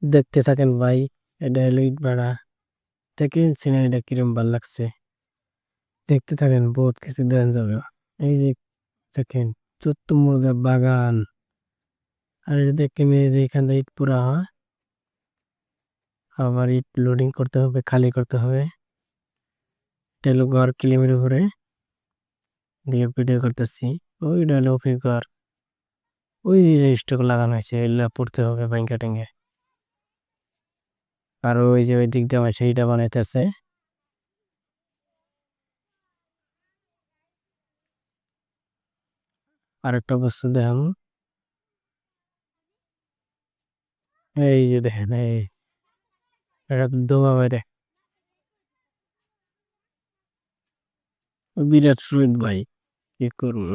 দেখতে থাকেন ভাই, এটা হলো ইটভাটা। দেখেন সিনারিটা কিরম ভাল লাগছে, দেখতে থাকেন বহুত কিছু দেখা যাবে। এই যে দেখেন চতুর্মুড়া বাগান, আর এটা দেখেন এই যে এখান থেকে ইট পুরা হয়, আবার ইট লোডিং করতে হবে, খালি করতে হবে। এটা হলো ঘর কিলিমের উপরে দিয়ে ভিডিও করতেছি। ওইটা হলো অফিস ঘর, ওই স্টক লাগানো হয়েছে, এগুলা পড়তে হবে ব্যাংকে ট্যাঙ্কে। আর ওই যে ওই দিক দিয়ে আমার সেইটা বানাইতেছে। আরেকটা বস্তু দেখেন, এই যে দেখেন এই এটা ধোয়া বাইরে, বিরাট সুইট ভাই, কি করবো।